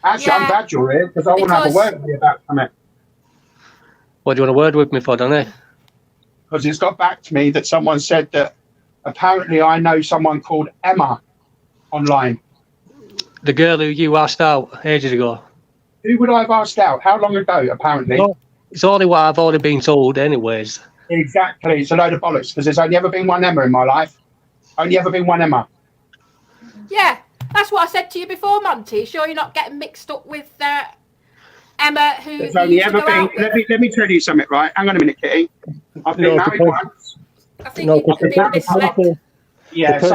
Actually, I'm glad you're here because I want to have a word with you about something. What do you want a word with me for, Danny? Because it's got back to me that someone said that apparently I know someone called Emma online. The girl who you asked out ages ago. Who would I have asked out? How long ago, apparently? Well, it's only what I've already been told anyways. Exactly. It's a load of bollocks because there's only ever been one Emma in my life. Only ever been one Emma. Yeah, that's what I said to you before, Monty. Sure you're not getting mixed up with Emma, who there's only ever been... Let me tell you something, right? Hang on a minute, Kitty. I've been married once. I think you've been misled. Yeah, the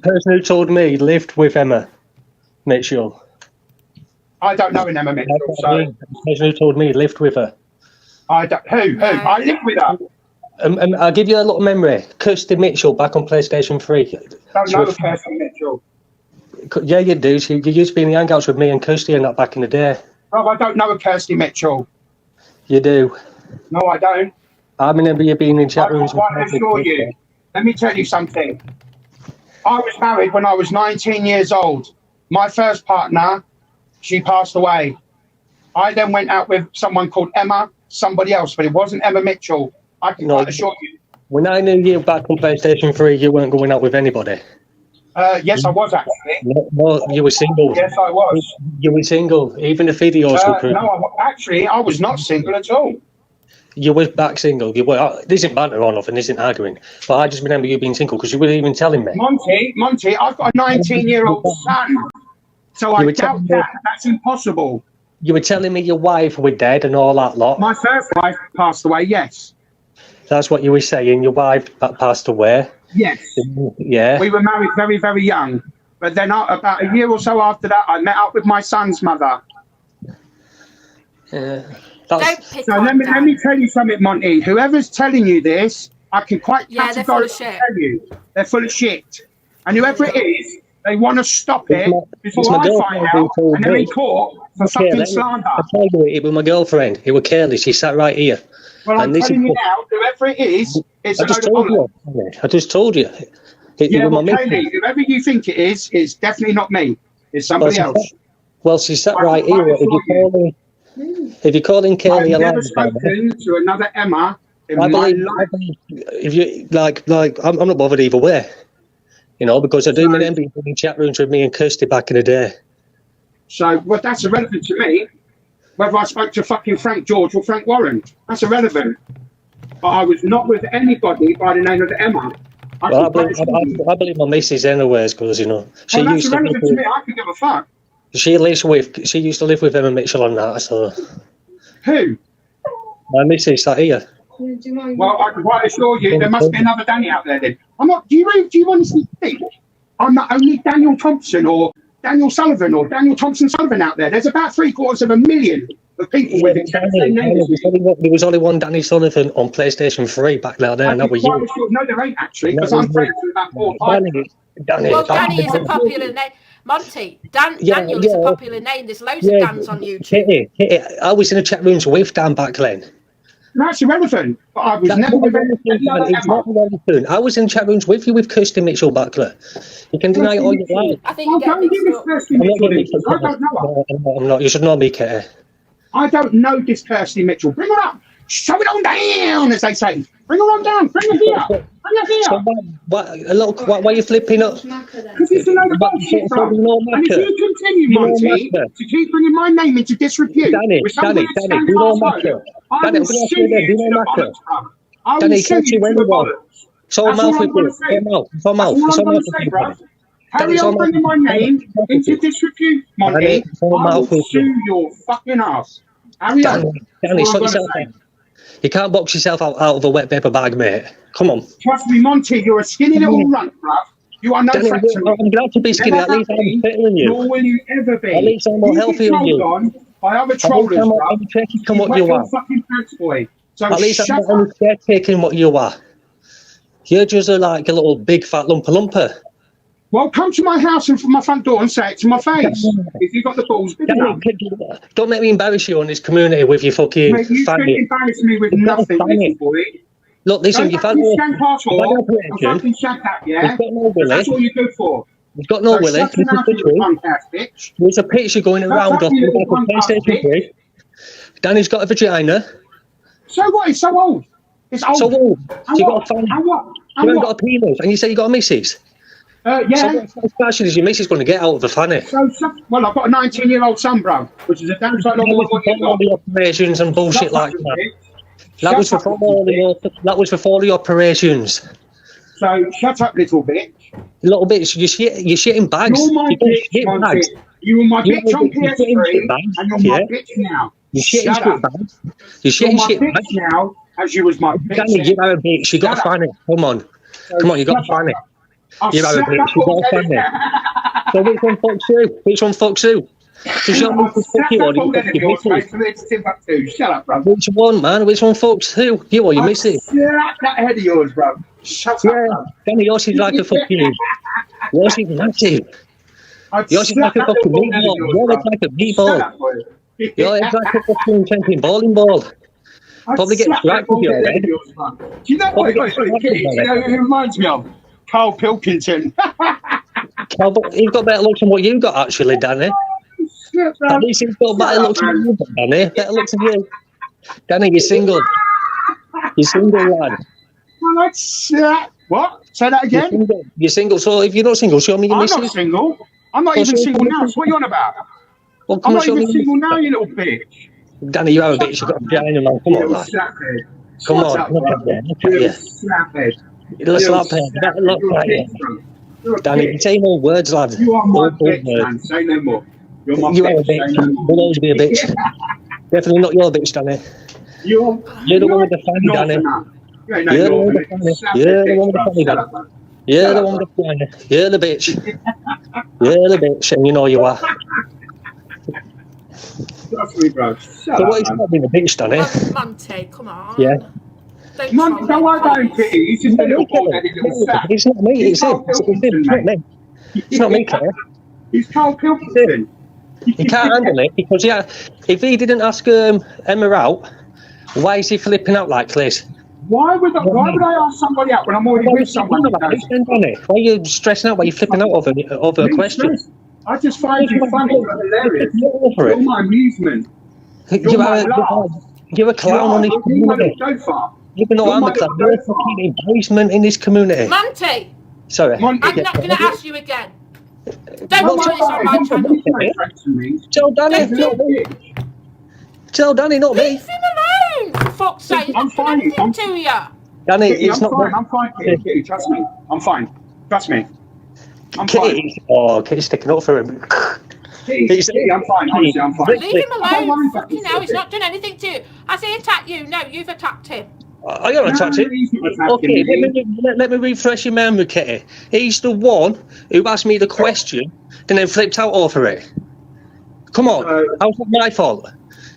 person who told me lived with Emma Mitchell. I don't know an Emma Mitchell, so... The person who told me lived with her. Who? I live with her. I'll give you a little memory. Kirsty Mitchell back on PlayStation 3. Don't know Kirsty Mitchell. Yeah, you do. You used to be in the hangouts with me and Kirsty and that back in the day. No, I don't know a Kirsty Mitchell. You do. No, I don't. I remember you being in chat rooms. I assure you. Let me tell you something. I was married when I was 19 years old. My first partner, she passed away. I then went out with someone called Emma, somebody else, but it wasn't Emma Mitchell. I can quite assure you. When I knew you back on PlayStation 3, you weren't going out with anybody. Yes, I was actually. No, you were single. Yes, I was. You were single. Even the videos were proof. No, actually, I was not single at all. You were back single. You were. This isn't banter or nothing. This isn't arguing. But I just remember you being single because you weren't even telling me. Monty, I've got a 19-year-old son. So I doubt that. That's impossible. You were telling me your wife was dead and all that lot. My first wife passed away, yes. That's what you were saying. Your wife passed away. Yes. Yeah. We were married very, very young. But then about a year or so after that, I met up with my son's mother. Don't pick so let me tell you something, Monty. Whoever's telling you this, I can quite categorically tell you they're full of shit. And whoever it is, they want to stop it before I find out and they're in court for fucking slander. I told you it was my girlfriend. It was Curly. She sat right here. Well, I'm telling you now, whoever it is, it's a load of bollocks. I just told you. Yeah, well, Kaylee, whoever you think it is, it's definitely not me. It's somebody else. Well, she sat right here. If you're calling Kaylee I've never spoken to another Emma in my life. If you like, I'm not bothered either way. You know, because I do remember being in chat rooms with me and Kirsty back in the day. So, well, that's irrelevant to me. Whether I spoke to fucking Frank George or Frank Warren, that's irrelevant. But I was not with anybody by the name of Emma. I believe my missus anyways, because, you know, that's irrelevant to me. I could give a fuck. She used to live with Emma Mitchell and that, so... Who? My missus, that here. Well, I can quite assure you, there must be another Danny out there then. I'm not, do you honestly think I'm not only Daniel Thompson or Daniel Sullivan or Daniel Thompson Sullivan out there? There's about 750,000 of people with the same names. There was only one Danny Sullivan on PlayStation 3 back there, and that was you. No, there ain't actually, because I'm friends with about 4 or 5. Danny is a popular name. Monty, Daniel is a popular name. There's loads of Dans on YouTube. I was in the chat rooms with Dan back then. That's irrelevant. But I was never with anyone. I was in chat rooms with you with Kirsty Mitchell back there. You can deny it all you like. I think you get mixed up. I don't know her. I'm not. You should know me, Kitty. I don't know this Kirsty Mitchell. Bring her up. Show it on down, as they say. Bring her on down. Bring her here. Bring her here. So why are you flipping up? Because it's a load of bullshit, bro. And if you continue, Monty, to keep bringing my name into disrepute, Danny, do not matter. Danny, I'm going to ask you again, do not matter. Danny, can't you anyone? So mouth with you. So mouth. Carry on bringing my name into disrepute, Monty. I will sue your fucking ass. Harry on. Danny, sort yourself out. You can't box yourself out of a wet paper bag, mate. Come on. Trust me, Monty, you're a skinny little runt, bruv. You are no threat to me. I'm glad to be skinny. At least I'm fitter than you. Nor will you ever be. At least I'm more healthy than you. On by other trollers, bruv. You what you are. Fucking pants, boy. So at least I'm not only taking what you are. You're just like a little big fat lumper. Well, come to my house and from my front door and say it to my face. If you've got the balls, don't make me embarrass you on this community with your fucking mate, you shouldn't embarrass me with nothing, little boy. Look, listen, you've had shank asshole and fucking shank that, yeah? That's all you're good for. He's got no willy. Shut your mouth, you punk-ass bitch. There's a picture going around of him like a PlayStation 3. Danny's got a vagina. So what? He's so old. It's old. So old. And You what? got a fan. And what? You And haven't what? got a penis, and you say you got a missus. Yeah. So what satisfaction is your missus going to get out of the fanny? Well, I've got a 19-year-old son, bro, which is a damn sight longer than what you've got. All the operations and bullshit like that. That was before all the operations. So shut up, little bitch. Little bitch, you're shitting bags. You're my bitch, bags. You were my bitch on You're PS3, bags. and you're my bitch now. You're shitting Shut shit up. bags. You're You're shitting my shit bitch bags. now, as you was my bitch. Danny, you are a bitch. You got to Shut up. find it. Come on. Come on, you got to find it. I'll You are a slap bitch. that You got to bald find head. it. So which one fucks who? Which one fucks who? Does your I'll missus slap fuck you or that bald do head of you yours, fuck mate, from here to Timbuktu. Shut up, bro. Which one, man? Which one fucks who? You or your missus? Slap that head of yours, bro. Shut up, Yeah, bro. Danny, yours is like a fucking... Yours is massive. I'd Yours is slap like a that fucking little bald head of meatball. yours, You're bro. like a Shut meatball. up, boy. You're like a fucking champion bowling ball. I'd Probably get slap that scratched with bald your head head. of yours, man. Do you know Probably what? get scratched Do with you your know who he reminds me of? Carl Pilkington. He's got better looks than what you got, actually, Danny. Shut At up. least he's got better looks than you got, Danny. Better looks than you. Danny, you're single. You're single, lad. Well, I'd slap. What? Say that You're again? single. You're single. So if you're not single, show me your I'm not missus. single. I'm not Well, even so single come now. on. So what are you on about? Well, I'm come on, not show me even your single missus. now, you little bitch. Danny, you are a bitch. You've got a vagina, man. Come on, You little lad. slaphead. Come Shut on, up, look bro. at you. Look You at little you. slaphead. You're a slap head. Better look You're a like bitch, you. bro. You're a Danny, you bitch. say more words, lad. You are my More bitch, words. man. Say no more. You're my You are a bitch. Say bitch. no You'll more. always be a bitch. Definitely not your bitch, Danny. You're the one with the fanny, not Danny. enough. You ain't no You're the one northern. with the fanny. Slap You're that the one with bitch, the bro. fanny, Shut Danny. up, bro. You're Shut the up, one bro. with the fanny. You're the bitch. You're the bitch, and you know you are. Trust me, bro. Shut So up, what is man. not being a bitch, Danny? Monty, come on. Yeah. Don't Don't worry about him, Kitty. He's just a little bald-headed little sap. It's not me, it's him. Carl It's him. Pilkington, It's not mate. me. It's not me, Claire. He's Carl Pilkington. He can't handle it because, yeah, if he didn't ask Emma out, why is he flipping out like this? Why would I ask somebody out when I'm already with someone who does it? Why are you stressing out? Why are you flipping out over a question? I just find you funny. You're hilarious. Over You're it. my amusement. You're my laugh. a clown on this You're my community. little gopher. Even though You're I'm my a clown, little you're a fucking embarrassment in this community. Monty, Sorry. I'm not going to ask you again. Don't Don't put worry this on about my it. channel. He's no threat to me. Tell Danny, He's not a me. bitch. Tell Danny, not me. Leave him alone, for fuck's sake. He's I'm not done fine. anything to you. Danny, Kitty, it's I'm not fine. I'm fine, Kitty. Kitty, trust me. I'm fine. Trust me. I'm fine. Kitty. Oh, Kitty's sticking up for him. Kitty, I'm fine. Honestly, I'm fine. Leave him I don't alone. mind that Fucking he's hell, a he's bitch. not done anything to you. Has he attacked you? No, you've attacked him. I don't attack him. He's not attacking Okay, me. let me refresh your memory, Kitty. He's the one who asked me the question and then flipped out over it. Come on, how's that my fault?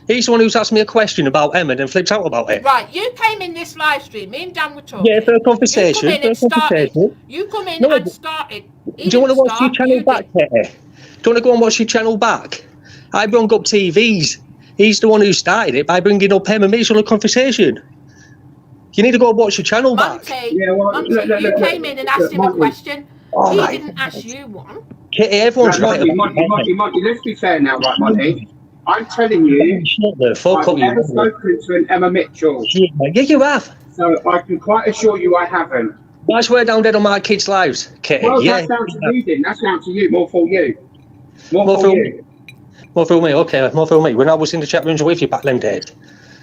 He's the one who's asked me a question about Emma and then flipped out about it. Right, you came in this live stream. Me and Dan were talking. Yeah, for a conversation. You come in and started. You come in and started. Do you want to watch your channel back, Kitty? Do you want to go and watch your channel back? I brought up TVs. He's the one who started it by bringing up Emma Mitchell a conversation. You need to go and watch your channel back. Monty, Yeah, well, Monty, look, you came in and asked him a Monty. question. Oh, He my didn't ask you one. Kitty, everyone's right about Monty, let's be fair now, right, Monty? I'm telling you, Shut the fuck I've up, never you. spoken to an Emma Mitchell, Yeah, you have. so I can quite assure you I haven't. I swear down dead on my kids' lives, Kitty. Well, Yeah. that's down to you then. That's down to you. More for you. More More for for you. More for me, okay, more for me. When I was in the chat rooms with you back them days.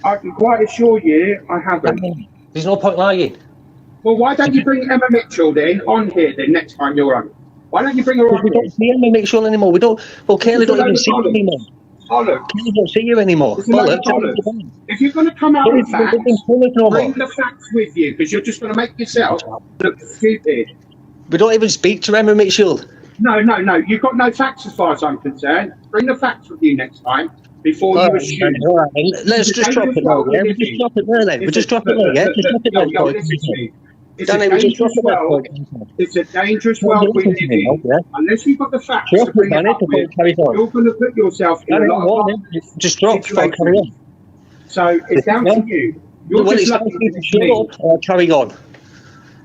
I can quite assure you I haven't. There's no point lying. Well, why don't you bring Emma Mitchell then on here then next time you're on? Why don't you bring her on We here? don't see Emma Mitchell anymore. We don't. Well, Kayla don't even see you anymore. Bollocks. Kayla don't see you anymore. It's a load of bollocks. If you're going to come out with facts, bring the facts with you, because you're just going to make yourself look stupid. We don't even speak to Emma Mitchell. No. You've got no facts as far as I'm concerned. Bring the facts with you next time before you assume. All right. Let's just drop it now, yeah? We just drop it there then. We just drop it there, yeah? Just drop it there. Yo, listen to me. It's Danny, a we just drop dangerous it there. world. It's a dangerous world we live in. Unless you've got the facts Drop to it, bring it Danny, up before with, it carries on. you're going to put yourself in Danny, a lot of just drop before it carry on. So it's down to you. You're Well, just it's lucky time to that it's shut me. up or carry on.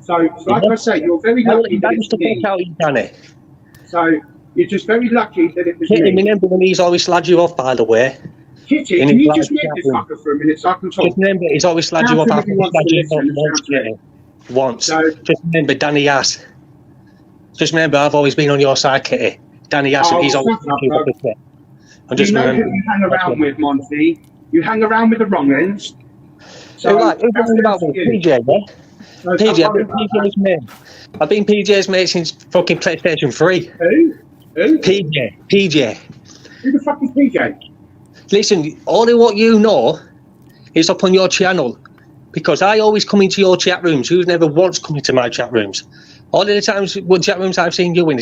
So like I say, you're very lucky that Danny's it's the me. fuck out, you, Danny. So you're just very lucky that it was Kitty, me. remember when he's always slagged you off, by the way? Kitty, can you just mute this fucker for a minute so I can talk? Just remember, he's always slagged you off after once. So, just remember, Danny Yass. Just remember, I've always been on your side, Kitty. Danny Yass, he's always slagged you off. You know who you hang around with, Monty. You hang around with the wrong ends. So, who's talking about me? PJ, yeah? So PJ, I've been PJ's mate. I've been PJ's mate since fucking PlayStation 3. Who? PJ. Who the fuck is PJ? Listen, all of what you know is up on your channel, because I always come into your chat rooms. You've never once come into my chat rooms. All of the times, what chat rooms I've seen you in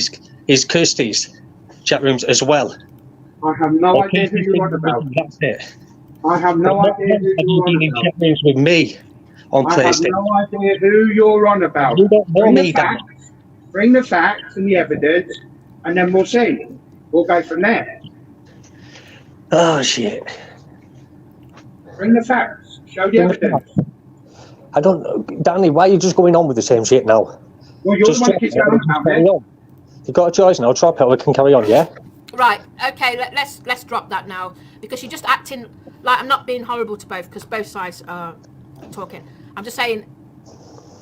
is Kirsty's chat rooms as well. I have no idea who you're on about. That's it. I have no idea who you're on in about. chat rooms with me on PlayStation. I have no idea who you're on about. You don't know me, Dan. Bring the facts and the evidence, and then we'll see. We'll go from there. Oh, shit. Bring the facts. Show the evidence. I don't know. Danny, why are you just going on with the same shit now? Well, you're the one that keeps going about it. You've got a choice now. Drop it, we can carry on, yeah? Right, okay, let's drop that now, because you're just acting like I'm not being horrible to both, because both sides are talking. I'm just saying,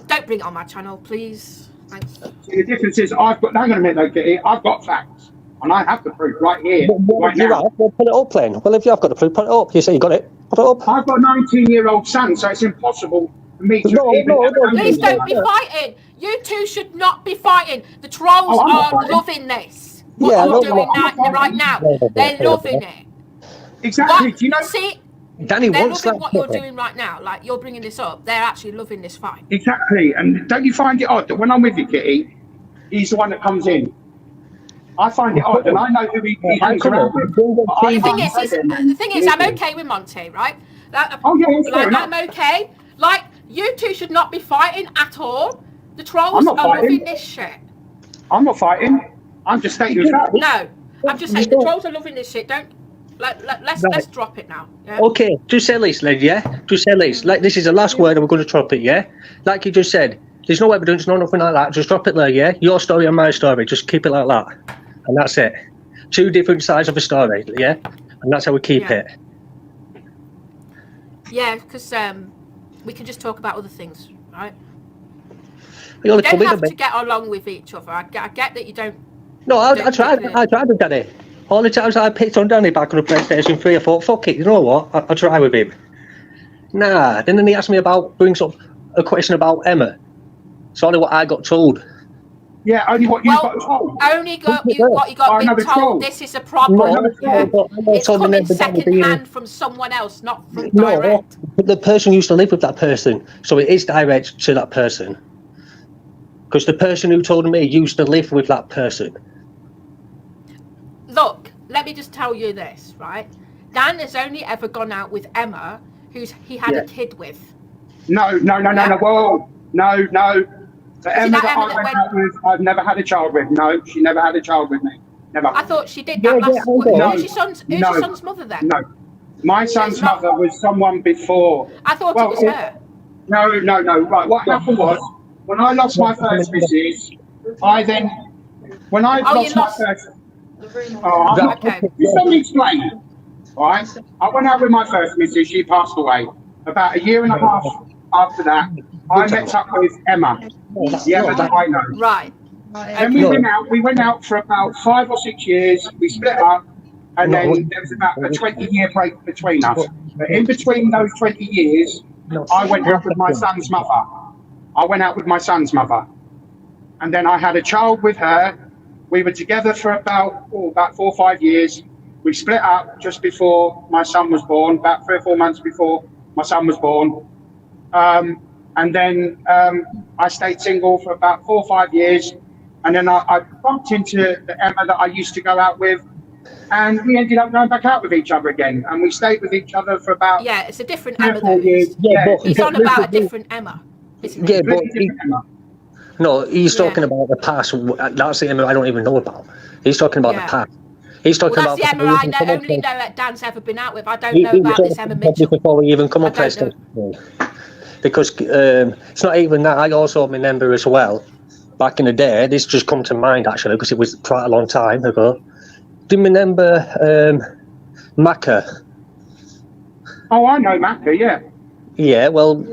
don't bring it on my channel, please. Thanks. See, the difference is hang on a minute though, Kitty, I've got facts, and I have the proof right here, right now. Well, put it up, then. Well, if you have got the proof, put it up. You say you got it, put it up. I've got a 19-year-old son, so it's impossible for me to Please don't be fighting. You two should not be fighting. The trolls are loving this. What you're doing right now. They're loving it. Exactly. Do you know? See, Danny they're wants loving that. what you're doing right now. Like, you're bringing this up. They're actually loving this fight. Exactly. And don't you find it odd that when I'm with you, Kitty, he's the one that comes in? I find it odd, and I know who he hangs around with. The thing is, I'm okay with Monty, right? I'm okay. Like, you two should not be fighting at all. The trolls are loving this shit. I'm not fighting. I'm just stating the fact. No, I'm just saying the trolls are loving this shit. Don't let's drop it now. Yeah? Okay, just say this, Led, yeah? Just say this. Like, this is the last word, and we're going to drop it, yeah? Like you just said, there's no evidence, no nothing like that. Just drop it there, yeah? Your story and my story. Just keep it like that, and that's it. Two different sides of a story, yeah? And that's how we keep it. Yeah, because we can just talk about other things, right? You don't have to get along with each other. I get that you don't. No, I tried with Danny. All the times I picked on Danny back on the PlayStation 3, I thought, fuck it, you know what? I'll try with him. Nah, then he asked me brings up a question about Emma. It's only what I got told. Yeah, only what you got told. Only what you got being told. This is a problem. It's coming second hand from someone else, not from direct. But the person used to live with that person, so it is direct to that person. Because the person who told me used to live with that person. Look, let me just tell you this, right? Dan has only ever gone out with Emma, who he had a kid with. No. Whoa, no. The Emma that I went out with, I've never had a child with. No, she never had a child with me. Never. I thought she did that last. Who's your son's mother then? No, my son's mother was someone before. I thought it was her. No. Right, what happened was, when I lost my first missus, when I lost my first. Okay. Just let me explain. Right, I went out with my first missus. She passed away. About a year and a half after that, I met up with Emma. The Emma that I know. Right. Then we went out for about 5 or 6 years. We split up, and then there was about a 20-year break between us. But in between those 20 years, I went out with my son's mother. And then I had a child with her. We were together for about 4 or 5 years. We split up just before my son was born, about 3 or 4 months before my son was born. And then I stayed single for about 4 or 5 years. And then I bumped into the Emma that I used to go out with. And we ended up going back out with each other again. And we stayed with each other for about... Yeah, it's a different Emma though. Years. He's on about a different Emma. Yeah, but no, he's talking about the past. That's the Emma I don't even know about. He's talking about the past. He's talking about the Emma I only know that Dan's ever been out with. I don't know about this Emma Mitchell. Before we even come on PlayStation. Because it's not even that. I also remember as well back in the day, this just come to mind actually because it was quite a long time ago. Do you remember Macca? Oh, I know Macca, yeah. Yeah, well,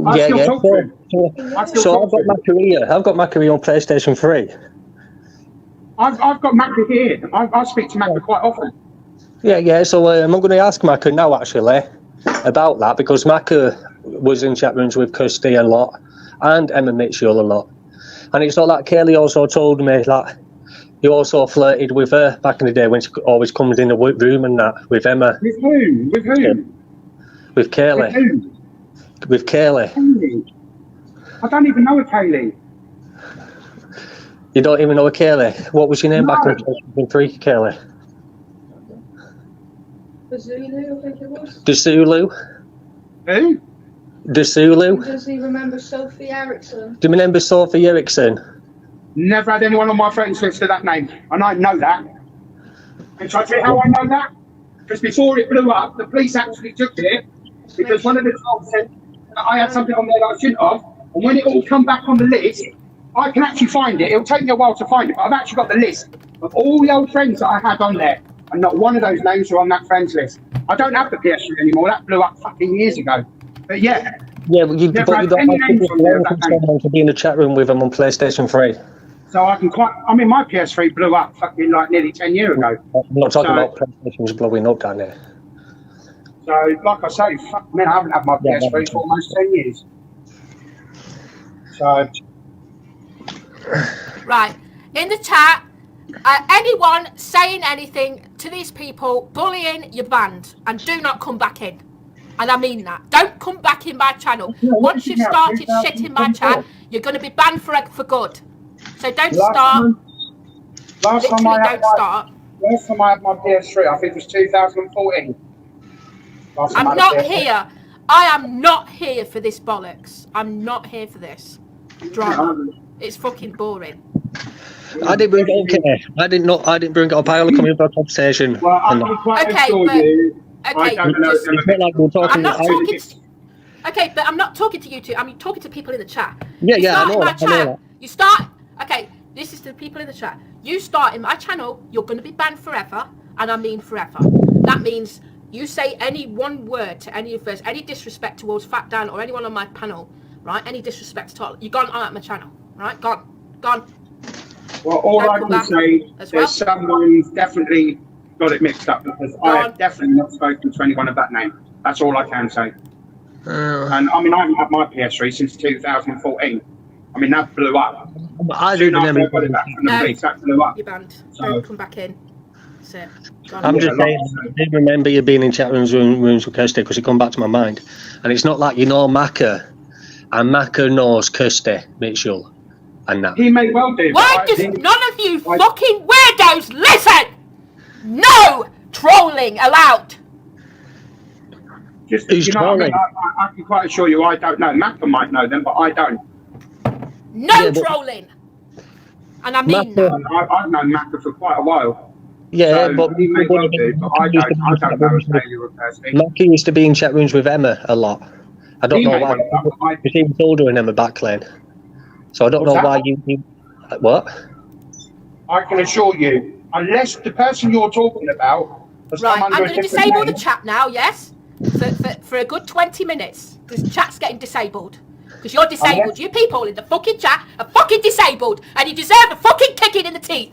I still talk to him. So I've got Macca here. I've got Macca here on PlayStation 3. I've got Macca here. I speak to Macca quite often. Yeah. So I'm going to ask Macca now actually about that because Macca was in chat rooms with Kirsty a lot and Emma Mitchell a lot. And it's not like Kaylee also told me that he also flirted with her back in the day when she always comes in the room and that with Emma. With whom? With whom? With Kaylee. With whom? With Kaylee. Kaylee. I don't even know a Kaylee. You don't even know a Kaylee? What was your name back in 2003, Kaylee? The Zulu, I think it was. The Zulu? Who? The Zulu? Does he remember Sophie Erickson? Do you remember Sophie Erickson? Never had anyone on my friends list of that name, and I know that. And shall I tell you how I know that? Because before it blew up, the police actually took it because one of the trolls said that I had something on there that I shouldn't have, and when it all come back on the list, I can actually find it. It'll take me a while to find it, but I've actually got the list of all the old friends that I had on there, and not one of those names are on that friends list. I don't have the PS3 anymore. That blew up fucking years ago. But yeah. Yeah, but you don't have to be in the chat room with them on PlayStation 3. So I can my PS3 blew up fucking like nearly 10 years ago. I'm not talking about PlayStation's blowing up down there. So, like I say, fuck, man, I haven't had my PS3 for almost 10 years. So. Right. In the chat, anyone saying anything to these people, bullying, you're banned. And do not come back in. And I mean that. Don't come back in my channel. Once you've started shit in my chat, you're going to be banned for good. So don't start. Last time I had my PS3, I think it was 2014. I'm not here. I am not here for this bollocks. I'm not here for this drama. It's fucking boring. I didn't bring it up. Okay. I didn't bring it up. I only come in for a conversation. Well, I'm quite assure you. Okay, I don't know. I'm not talking. Okay, but I'm not talking to you two. I'm talking to people in the chat. Yeah, I know that. You start. Okay, this is the people in the chat. You start in my channel, you're going to be banned forever, and I mean forever. That means you say any one word to any of us, any disrespect towards Fat Dan or anyone on my panel, right? Any disrespect at all, you're gone on my channel, right? Gone. Well, all I can say is someone's definitely got it mixed up because I have definitely not spoken to anyone of that name. That's all I can say. And I mean, I haven't had my PS3 since 2014. I mean, that blew up. I do remember. That blew up. You're banned. So come back in. That's it. I'm just saying, I did remember you being in chat rooms with Kirsty because it come back to my mind. And it's not like you know Macca, and Macca knows Kirsty Mitchell and that. He may well do. Why does none of you fucking weirdos listen? No trolling allowed. Just, you know what I mean? I can quite assure you I don't know. Macca might know them, but I don't. No trolling. And I mean that. I've known Macca for quite a while. Yeah, so but he may well do, but I don't know his daily Kirsty. Macca used to be in chat rooms with Emma a lot. I don't know why. Because he was older in Emma back then. So I don't know why you... What? I can assure you, unless the person you're talking about has come under I'm going to disable the chat now, yes? For a good 20 minutes. This chat's getting disabled. Because you're disabled. You people in the fucking chat are fucking disabled. And you deserve a fucking kicking in the teeth.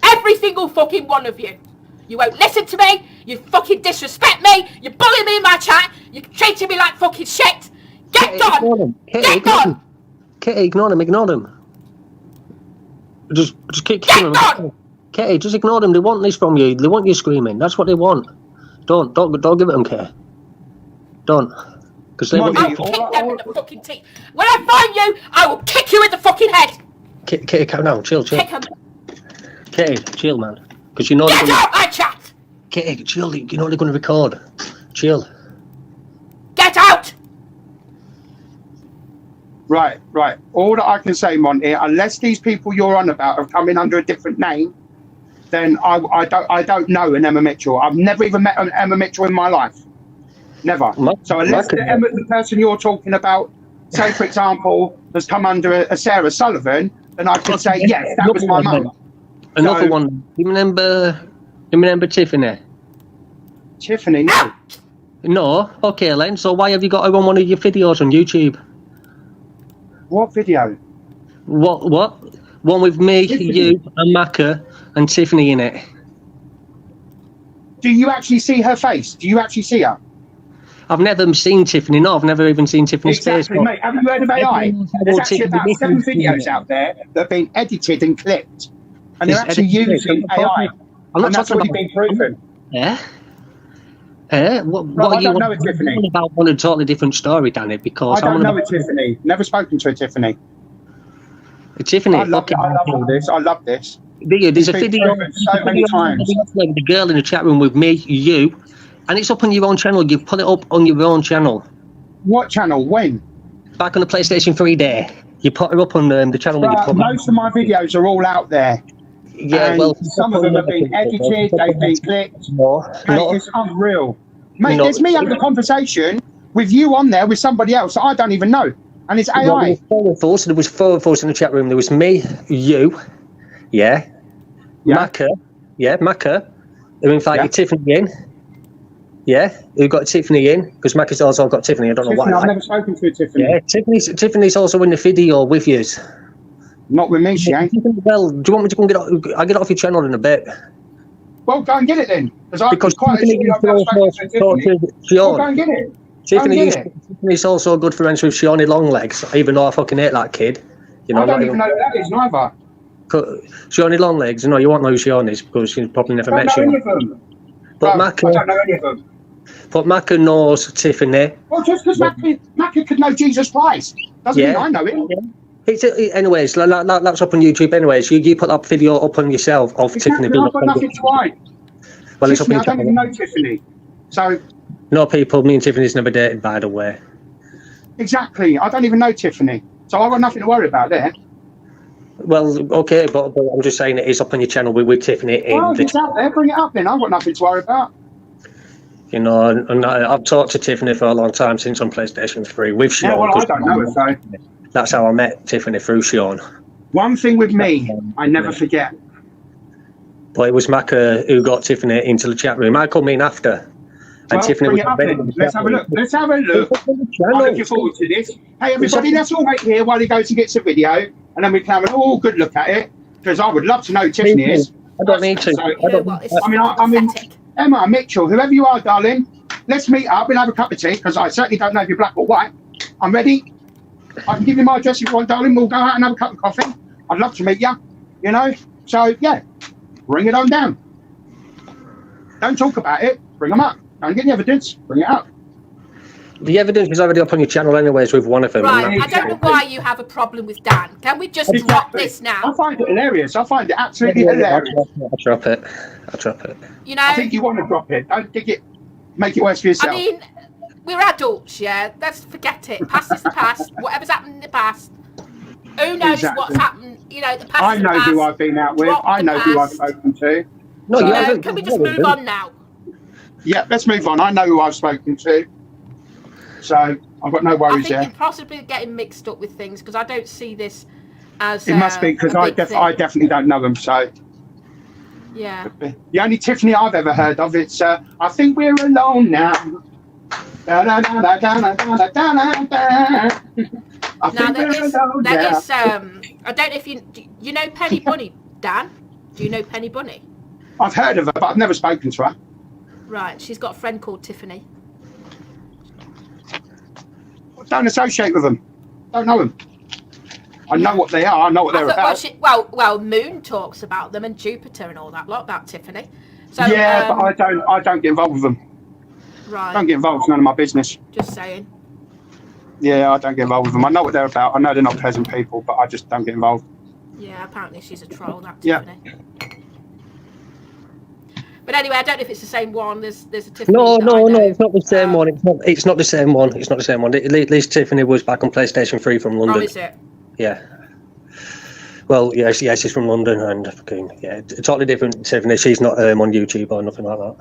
Every single fucking one of you. You won't listen to me. You fucking disrespect me. You bully me in my chat. You treating me like fucking shit. Get gone. Get gone. Kitty, ignore them. Just keep kicking them. Kitty, just ignore them. They want this from you. They want you screaming. That's what they want. Don't give it them, Kitty. Don't. Because they I'll kick them in the fucking teeth. When I find you, I will kick you in the fucking head. Kitty, calm down. Chill. Kick them. Kitty, chill, man. Because you know... Get out my chat! Kitty, chill. You know they're going to record. Chill. Get out! Right. All that I can say, Monty, unless these people you're on about have come in under a different name, then I don't know an Emma Mitchell. I've never even met an Emma Mitchell in my life. Never. So unless the person you're talking about, say for example, has come under a Sarah Sullivan, then I could say, yes, that was my mum. Another one. You remember Tiffany? Tiffany, no. No? Okay, then. So why have you got her on one of your videos on YouTube? What video? What? One with me, Tiffany. you, and Macca, and Tiffany in it. Do you actually see her face? Do you actually see her? I've never seen Tiffany. No, I've never even seen Tiffany's face. Exactly, mate. Have you heard of AI? There's actually about 7 videos out there that have been edited and clipped. And they're actually using AI. And that's already been proven. Yeah? What I are you don't know it, Tiffany. about on a totally different story, Danny? Because I don't know it, Tiffany. Never spoken to a Tiffany. Tiffany, I love all this. I love this. There's a video so many times. The girl in the chat room with me, you, and it's up on your own channel. You put it up on your own channel. What channel? When? Back on the PlayStation 3 day. You put her up on the channel. Most of my videos are all out there. Yeah, and well, some of them have been edited, they've been clipped. Mate, it's unreal. Mate, there's me having a conversation with you on there with somebody else that I don't even know. And it's AI. There was four of us in the chat room. There was me, you, Macca, Macca, who invited Tiffany in. Yeah, who got Tiffany in, because Macca's also got Tiffany. I don't know why. I've never spoken to Tiffany. Yeah, Tiffany's also in the video with you. Not with me, she ain't. Well, do you want me to go and I'll get it off your channel in a bit. Well, go and get it then. Because Tiffany go and get it. Tiffany's also good friends with Shawnee Longlegs, even though I fucking hate that kid. You know, I don't even know who that is, neither. Shawnee Longlegs, you know, you won't know who Shawnee is because you've probably never met Shawnee. But I don't know any of them. But Macca knows Tiffany. Well, just because Macca could know Jesus Christ doesn't mean I know him. Yeah. Anyways, that's up on YouTube. Anyways, you put that video up on yourself of Tiffany. I've got nothing to hide. Well, Tiffany, I don't even know Tiffany. So. No, people. Me and Tiffany's never dated, by the way. Exactly. I don't even know Tiffany, so I've got nothing to worry about there. Well, okay, but I'm just saying it is up on your channel with Tiffany. It's out there. Bring it up then. I've got nothing to worry about. You know, and I've talked to Tiffany for a long time since on PlayStation 3 with Sean. Yeah, well, I don't know it, so. That's how I met Tiffany, through Sean. One thing with me, I never forget. But it was Macca who got Tiffany into the chat room. I come in after. And Tiffany was Let's have a look. I'm looking forward to this. Hey, everybody, let's all wait here while he goes and gets a video. And then we can have an good look at it. Because I would love to know who Tiffany is. I don't need to. I mean, Emma, Mitchell, whoever you are, darling, let's meet up. We'll have a cup of tea. Because I certainly don't know if you're black or white. I'm ready. I can give you my address if you want, darling. We'll go out and have a cup of coffee. I'd love to meet you. You know? So, yeah. Bring it on down. Don't talk about it. Bring them up. Don't get the evidence. Bring it up. The evidence is already up on your channel anyways with one of them. Right, I don't know why you have a problem with Dan. Can we just drop this now? I find it hilarious. I find it absolutely hilarious. I'll drop it. You know, I think you want to drop it. Don't make it worse for yourself. I mean, we're adults, yeah? Let's forget it. Past is the past. Whatever's happened in the past. Who knows what's happened? You know, the past I know who I've been out with. I know who I've spoken to. No, you haven't. Can we just move on now? Yeah, let's move on. I know who I've spoken to. So I've got no worries there. I think you're possibly getting mixed up with things because I don't see this as. It must be because I definitely don't know them. So. Yeah. The only Tiffany I've ever heard of, it's I think we're alone now. I don't know if you know Penny Bunny, Dan? Do you know Penny Bunny? I've heard of her, but I've never spoken to her. Right, she's got a friend called Tiffany. Don't associate with them. Don't know them. I know what they are. I know what they're about. Well, Moon talks about them and Jupiter and all that lot about Tiffany. So yeah, but I don't get involved with them. Right. Don't get involved. It's none of my business. Just saying. Yeah, I don't get involved with them. I know what they're about. I know they're not pleasant people, but I just don't get involved. Yeah, apparently she's a troll. That Tiffany. Yeah. But anyway, I don't know if it's the same one. There's a Tiffany. No, it's not the same one. It's not the same one. It's not the same one. At least Tiffany was back on PlayStation 3 from London. Oh, is it? Yeah. Well, yes, she's from London and fucking totally different Tiffany. She's not on YouTube or nothing like that.